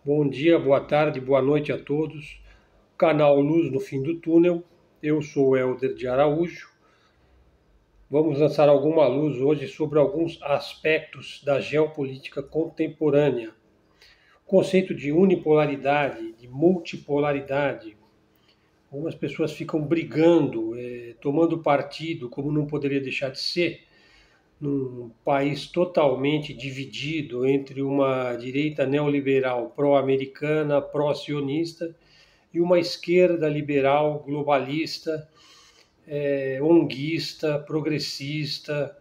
Bom dia, boa tarde, boa noite a todos. Canal Luz no Fim do Túnel. Eu sou o Helder de Araújo. Vamos lançar alguma luz hoje sobre alguns aspectos da geopolítica contemporânea. O conceito de unipolaridade, de multipolaridade. Algumas pessoas ficam brigando, tomando partido, como não poderia deixar de ser, num país totalmente dividido entre uma direita neoliberal pró-americana, pró-sionista, e uma esquerda liberal, globalista, onguista, progressista,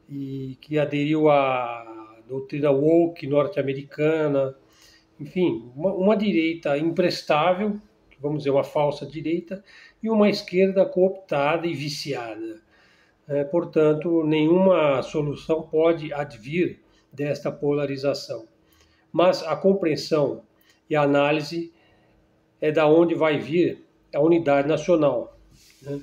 e que aderiu à doutrina woke norte-americana. Enfim, uma direita imprestável, vamos dizer, uma falsa direita, e uma esquerda cooptada e viciada. Portanto, nenhuma solução pode advir desta polarização. Mas a compreensão e a análise é da onde vai vir a unidade nacional, né?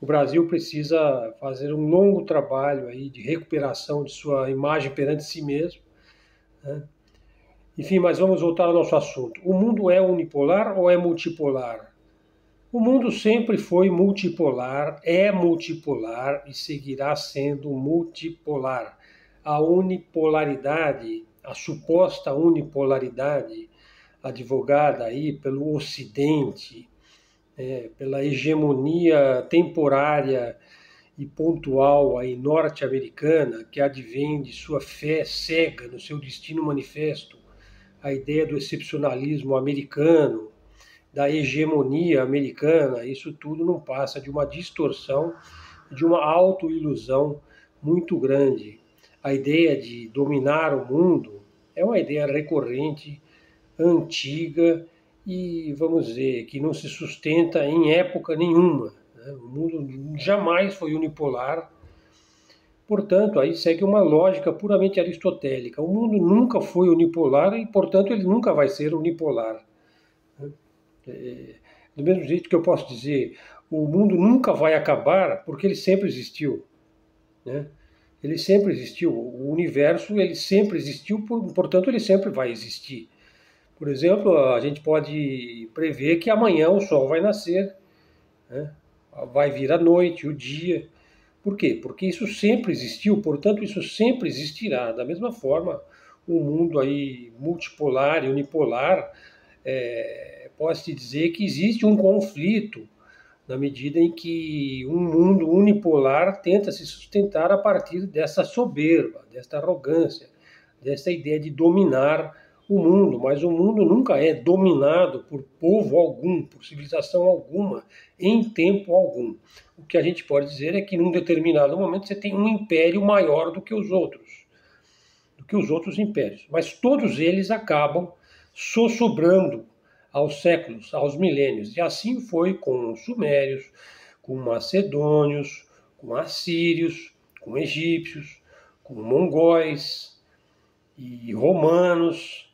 O Brasil precisa fazer um longo trabalho aí de recuperação de sua imagem perante si mesmo, né? Enfim, mas vamos voltar ao nosso assunto. O mundo é unipolar ou é multipolar? O mundo sempre foi multipolar, é multipolar e seguirá sendo multipolar. A unipolaridade, a suposta unipolaridade advogada aí pelo Ocidente, pela hegemonia temporária e pontual aí norte-americana, que advém de sua fé cega no seu destino manifesto, a ideia do excepcionalismo americano, da hegemonia americana, isso tudo não passa de uma distorção, de uma autoilusão muito grande. A ideia de dominar o mundo é uma ideia recorrente, antiga e, vamos dizer, que não se sustenta em época nenhuma, né? O mundo jamais foi unipolar. Portanto, aí segue uma lógica puramente aristotélica. O mundo nunca foi unipolar e, portanto, ele nunca vai ser unipolar. Do mesmo jeito que eu posso dizer, o mundo nunca vai acabar porque ele sempre existiu, né? Ele sempre existiu. O universo ele sempre existiu, portanto, ele sempre vai existir. Por exemplo, a gente pode prever que amanhã o sol vai nascer, né? Vai vir a noite, o dia. Por quê? Porque isso sempre existiu, portanto, isso sempre existirá. Da mesma forma, o mundo aí multipolar e unipolar, posso-te dizer que existe um conflito na medida em que um mundo unipolar tenta se sustentar a partir dessa soberba, desta arrogância, dessa ideia de dominar o mundo, mas o mundo nunca é dominado por povo algum, por civilização alguma, em tempo algum. O que a gente pode dizer é que num determinado momento você tem um império maior do que os outros impérios, mas todos eles acabam sossobrando aos séculos, aos milênios, e assim foi com os sumérios, com macedônios, com assírios, com egípcios, com mongóis e romanos.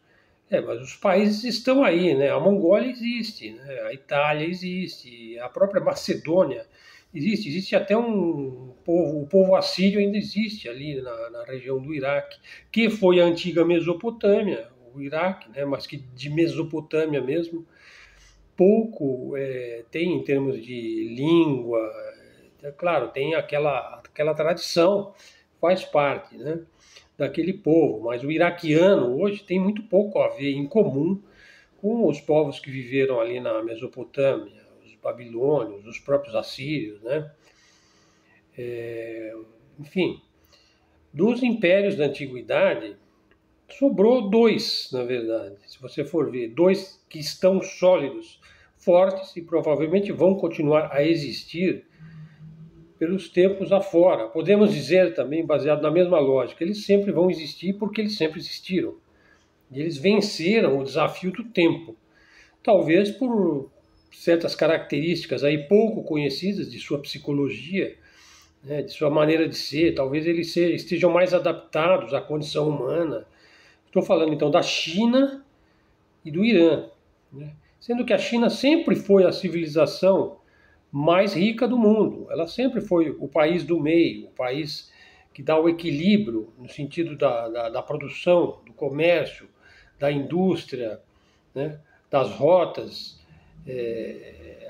Mas os países estão aí, né? A Mongólia existe, né? A Itália existe, a própria Macedônia existe até o povo assírio ainda existe ali na região do Iraque, que foi a antiga Mesopotâmia, o Iraque, né? Mas que de Mesopotâmia mesmo pouco tem em termos de língua. Claro, tem aquela tradição, faz parte, né, daquele povo, mas o iraquiano hoje tem muito pouco a ver em comum com os povos que viveram ali na Mesopotâmia, os babilônios, os próprios assírios, né? Enfim, dos impérios da antiguidade, sobrou dois, na verdade, se você for ver, dois que estão sólidos, fortes e provavelmente vão continuar a existir pelos tempos afora. Podemos dizer também, baseado na mesma lógica, eles sempre vão existir porque eles sempre existiram. E eles venceram o desafio do tempo. Talvez por certas características aí pouco conhecidas de sua psicologia, né, de sua maneira de ser. Talvez eles estejam mais adaptados à condição humana. Estou falando então da China e do Irã, né? Sendo que a China sempre foi a civilização mais rica do mundo. Ela sempre foi o país do meio, o país que dá o equilíbrio no sentido da produção, do comércio, da indústria, né, das rotas,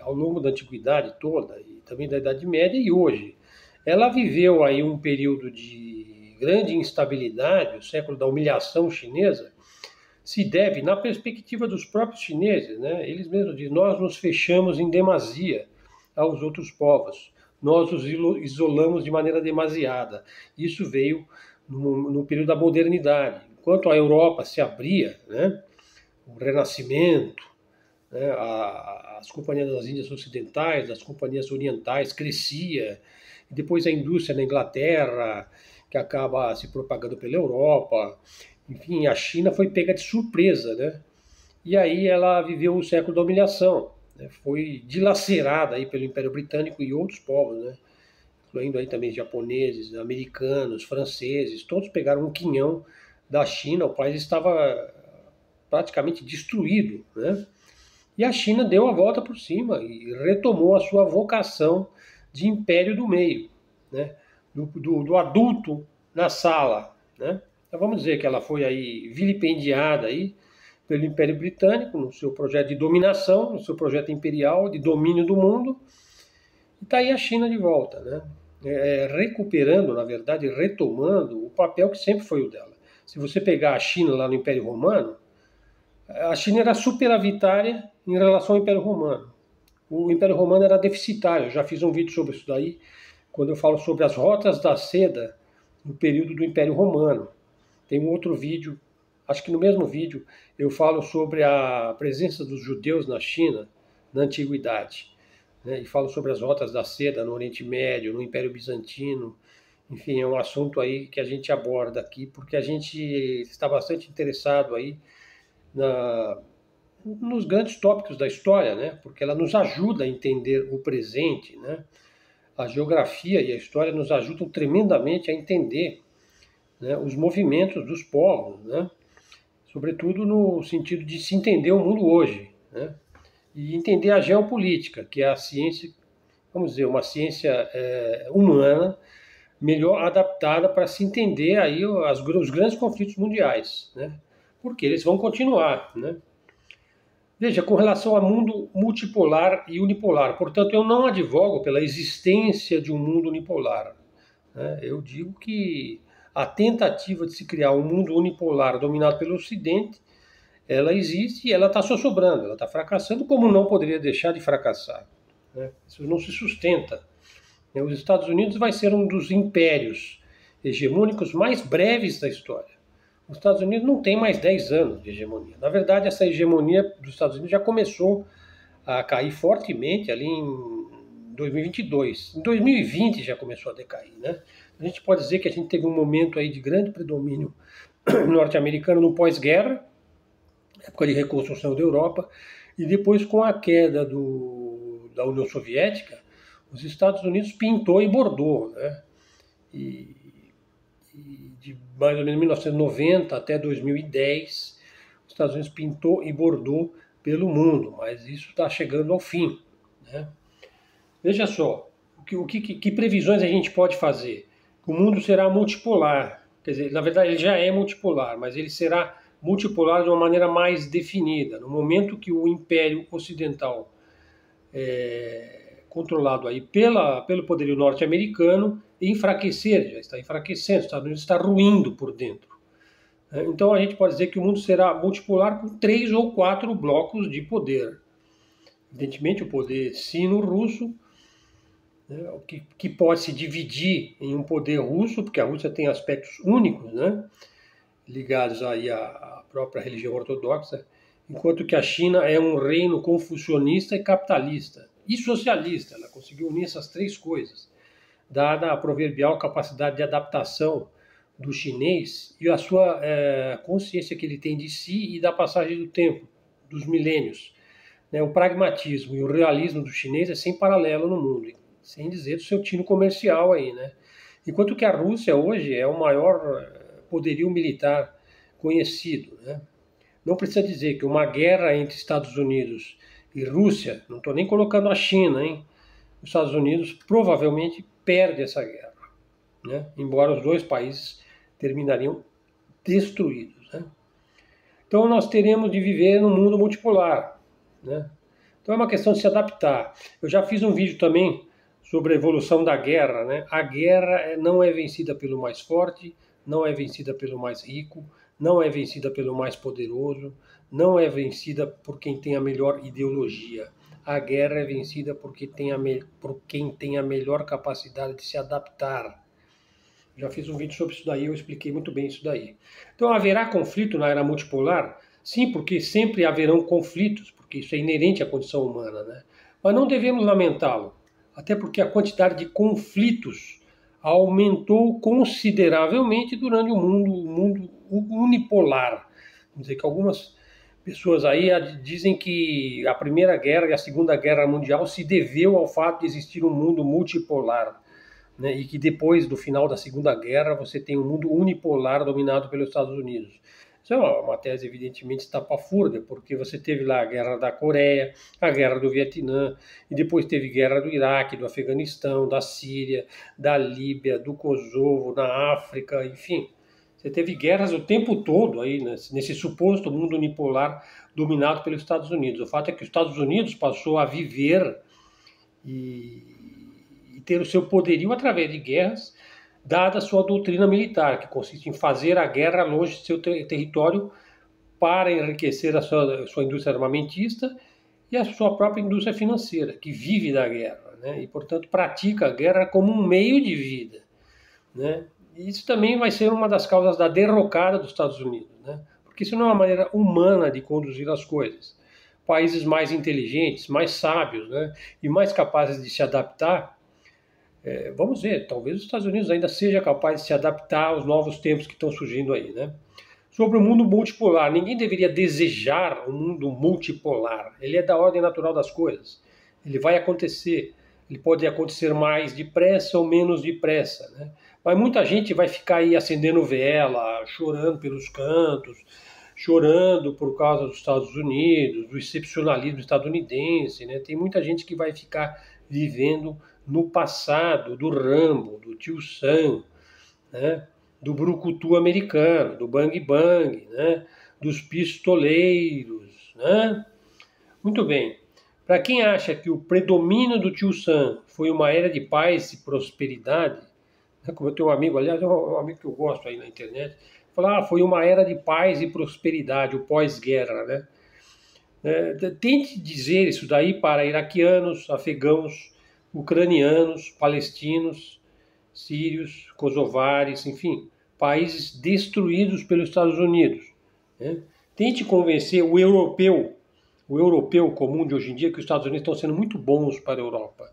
ao longo da antiguidade toda, e também da Idade Média e hoje. Ela viveu aí um período de grande instabilidade, o século da humilhação chinesa, se deve, na perspectiva dos próprios chineses, né, eles mesmos dizem, nós nos fechamos em demasia aos outros povos, nós os isolamos de maneira demasiada. Isso veio no período da modernidade. Enquanto a Europa se abria, né, o Renascimento, né, as companhias das Índias Ocidentais, as companhias orientais crescia, e depois a indústria na Inglaterra, que acaba se propagando pela Europa, enfim, a China foi pega de surpresa, né? E aí ela viveu o século da humilhação, né? Foi dilacerada aí pelo Império Britânico e outros povos, né? Incluindo aí também japoneses, americanos, franceses, todos pegaram um quinhão da China, o país estava praticamente destruído, né? E a China deu a volta por cima e retomou a sua vocação de império do meio, né? do adulto na sala, né? Então vamos dizer que ela foi aí vilipendiada aí pelo Império Britânico no seu projeto de dominação, no seu projeto imperial de domínio do mundo, e está aí a China de volta, né? Recuperando, na verdade, retomando o papel que sempre foi o dela. Se você pegar a China lá no Império Romano, a China era superavitária em relação ao Império Romano. O Império Romano era deficitário, eu já fiz um vídeo sobre isso daí, quando eu falo sobre as rotas da seda no período do Império Romano. Tem um outro vídeo, acho que no mesmo vídeo, eu falo sobre a presença dos judeus na China na Antiguidade, né? E falo sobre as rotas da seda no Oriente Médio, no Império Bizantino. Enfim, é um assunto aí que a gente aborda aqui, porque a gente está bastante interessado aí nos grandes tópicos da história, né? Porque ela nos ajuda a entender o presente, né? A geografia e a história nos ajudam tremendamente a entender, né, os movimentos dos povos, né? Sobretudo no sentido de se entender o mundo hoje, né? E entender a geopolítica, que é a ciência, vamos dizer, uma ciência humana melhor adaptada para se entender aí os grandes conflitos mundiais, né? Porque eles vão continuar, né? Veja, com relação ao mundo multipolar e unipolar, portanto, eu não advogo pela existência de um mundo unipolar, né? Eu digo que a tentativa de se criar um mundo unipolar dominado pelo Ocidente, ela existe e ela está só sobrando, ela está fracassando, como não poderia deixar de fracassar, né? Isso não se sustenta. Os Estados Unidos vai ser um dos impérios hegemônicos mais breves da história. Os Estados Unidos não tem mais 10 anos de hegemonia. Na verdade, essa hegemonia dos Estados Unidos já começou a cair fortemente ali em 2022. Em 2020 já começou a decair, né? A gente pode dizer que a gente teve um momento aí de grande predomínio norte-americano no pós-guerra, época de reconstrução da Europa, e depois com a queda da União Soviética, os Estados Unidos pintou e bordou, né? E de mais ou menos 1990 até 2010, os Estados Unidos pintou e bordou pelo mundo, mas isso está chegando ao fim, né? Veja só, que previsões a gente pode fazer? O mundo será multipolar, quer dizer, na verdade ele já é multipolar, mas ele será multipolar de uma maneira mais definida. No momento que o Império Ocidental controlado aí pelo poderio norte-americano enfraquecer, já está enfraquecendo, os Estados Unidos está ruindo por dentro. Então a gente pode dizer que o mundo será multipolar com 3 ou 4 blocos de poder. Evidentemente o poder sino-russo, né, que pode se dividir em um poder russo, porque a Rússia tem aspectos únicos, né, ligados aí à própria religião ortodoxa, enquanto que a China é um reino confucionista e capitalista, e socialista. Ela conseguiu unir essas 3 coisas, dada a proverbial capacidade de adaptação do chinês e a sua consciência que ele tem de si e da passagem do tempo, dos milênios, né? O pragmatismo e o realismo do chinês é sem paralelo no mundo, sem dizer do seu tino comercial aí, né? Enquanto que a Rússia hoje é o maior poderio militar conhecido, né? Não precisa dizer que uma guerra entre Estados Unidos e Rússia, não estou nem colocando a China, hein? Os Estados Unidos provavelmente perde essa guerra, né? Embora os dois países terminariam destruídos, né? Então nós teremos de viver num mundo multipolar, né? Então é uma questão de se adaptar. Eu já fiz um vídeo também sobre a evolução da guerra, né? A guerra não é vencida pelo mais forte, não é vencida pelo mais rico, não é vencida pelo mais poderoso, não é vencida por quem tem a melhor ideologia. A guerra é vencida por quem tem a melhor capacidade de se adaptar. Já fiz um vídeo sobre isso daí, eu expliquei muito bem isso daí. Então haverá conflito na era multipolar? Sim, porque sempre haverão conflitos, porque isso é inerente à condição humana, né? Mas não devemos lamentá-lo, até porque a quantidade de conflitos aumentou consideravelmente durante o mundo unipolar. Vamos dizer que algumas pessoas aí dizem que a Primeira Guerra e a Segunda Guerra Mundial se deveu ao fato de existir um mundo multipolar, né, e que depois do final da Segunda Guerra você tem um mundo unipolar dominado pelos Estados Unidos. Isso é uma tese evidentemente estapafúrdia, porque você teve lá a Guerra da Coreia, a Guerra do Vietnã, e depois teve guerra do Iraque, do Afeganistão, da Síria, da Líbia, do Kosovo, na África, enfim. Você teve guerras o tempo todo aí, nesse suposto mundo unipolar dominado pelos Estados Unidos. O fato é que os Estados Unidos passou a viver e ter o seu poderio através de guerras, dada a sua doutrina militar, que consiste em fazer a guerra longe de seu território para enriquecer a sua indústria armamentista e a sua própria indústria financeira, que vive da guerra, né? E, portanto, pratica a guerra como um meio de vida, né? E isso também vai ser uma das causas da derrocada dos Estados Unidos, né? Porque isso não é uma maneira humana de conduzir as coisas. Países mais inteligentes, mais sábios, né, e mais capazes de se adaptar, vamos ver, talvez os Estados Unidos ainda seja capaz de se adaptar aos novos tempos que estão surgindo aí, né? Sobre o mundo multipolar, ninguém deveria desejar um mundo multipolar. Ele é da ordem natural das coisas. Ele vai acontecer. Ele pode acontecer mais depressa ou menos depressa, né? Mas muita gente vai ficar aí acendendo vela, chorando pelos cantos, chorando por causa dos Estados Unidos, do excepcionalismo estadunidense, né? Tem muita gente que vai ficar vivendo no passado do Rambo, do Tio Sam, né? Do brucutu americano, do bang bang, né? Dos pistoleiros, né? Muito bem. Para quem acha que o predomínio do Tio Sam foi uma era de paz e prosperidade, né? Como eu tenho um amigo, aliás, um amigo que eu gosto aí na internet, fala, foi uma era de paz e prosperidade, o pós-guerra, né? Tente dizer isso daí para iraquianos, afegãos, ucranianos, palestinos, sírios, kosovares, enfim, países destruídos pelos Estados Unidos, né? Tente convencer o europeu comum de hoje em dia, que os Estados Unidos estão sendo muito bons para a Europa.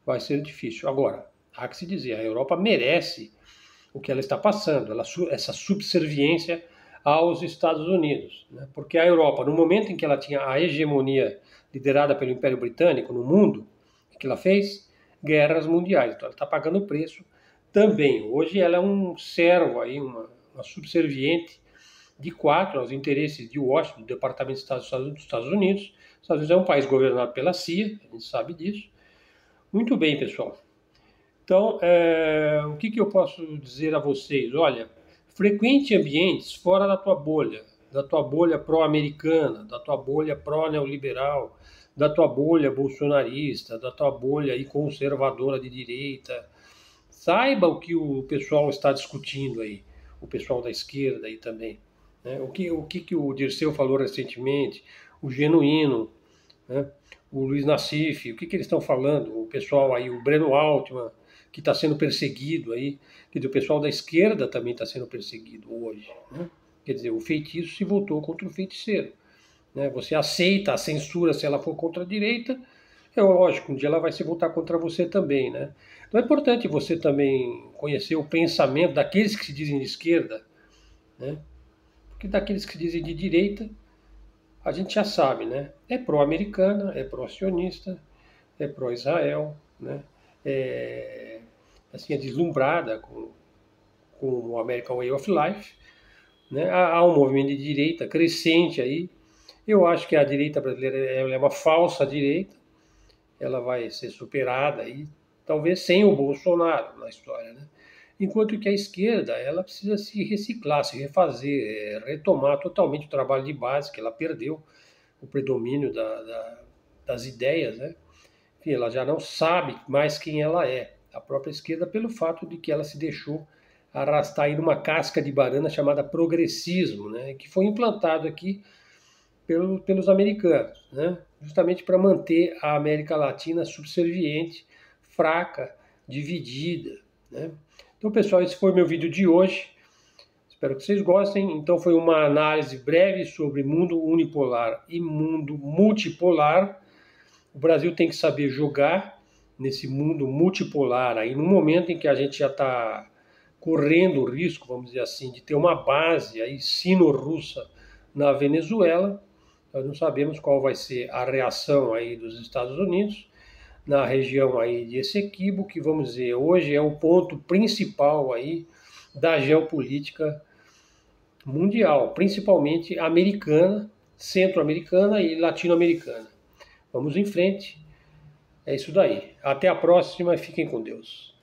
Vai ser difícil. Agora, há que se dizer, a Europa merece o que ela está passando, essa subserviência aos Estados Unidos, né? Porque a Europa, no momento em que ela tinha a hegemonia liderada pelo Império Britânico no mundo, o que ela fez? Guerras mundiais. Então ela está pagando o preço também. Hoje ela é um servo, aí, uma subserviente de quatro aos interesses de Washington, do Departamento de Estado dos Estados Unidos. Os Estados Unidos é um país governado pela CIA, a gente sabe disso. Muito bem, pessoal. Então, o que eu posso dizer a vocês? Olha, frequente ambientes fora da tua bolha pró-americana, da tua bolha pró-neoliberal, da tua bolha bolsonarista, da tua bolha aí conservadora de direita. Saiba o que o pessoal está discutindo aí, o pessoal da esquerda aí também, né? O que o Dirceu falou recentemente, o Genuíno, né? O Luiz Nassif, o que eles estão falando? O pessoal aí, o Breno Altman, que está sendo perseguido aí, quer dizer, o pessoal da esquerda também está sendo perseguido hoje, né? Quer dizer, o feitiço se voltou contra o feiticeiro, né? Você aceita a censura se ela for contra a direita, é lógico, um dia ela vai se voltar contra você também, né? Então é importante você também conhecer o pensamento daqueles que se dizem de esquerda, né? Porque daqueles que se dizem de direita, a gente já sabe, né? É pró-americana, é pró-sionista, é pró-Israel, né? Assim, é deslumbrada com o American Way of Life, né? Há um movimento de direita crescente aí. Eu acho que a direita brasileira ela é uma falsa direita, ela vai ser superada aí, talvez sem o Bolsonaro na história, né? enquanto que a esquerda ela precisa se reciclar, se refazer, retomar totalmente o trabalho de base que ela perdeu, o predomínio das ideias, né? Enfim, ela já não sabe mais quem ela é, a própria esquerda, pelo fato de que ela se deixou arrastar aí numa casca de banana chamada progressismo, né? Que foi implantado aqui pelos americanos, né? Justamente para manter a América Latina subserviente, fraca, dividida, né? Então, pessoal, esse foi meu vídeo de hoje. Espero que vocês gostem. Então, foi uma análise breve sobre mundo unipolar e mundo multipolar. O Brasil tem que saber jogar nesse mundo multipolar aí, no momento em que a gente já está correndo o risco, vamos dizer assim, de ter uma base aí sino-russa na Venezuela. Nós não sabemos qual vai ser a reação aí dos Estados Unidos na região aí de Essequibo, que vamos dizer, hoje é o ponto principal aí da geopolítica mundial, principalmente americana, centro-americana e latino-americana. Vamos em frente. É isso daí. Até a próxima e fiquem com Deus.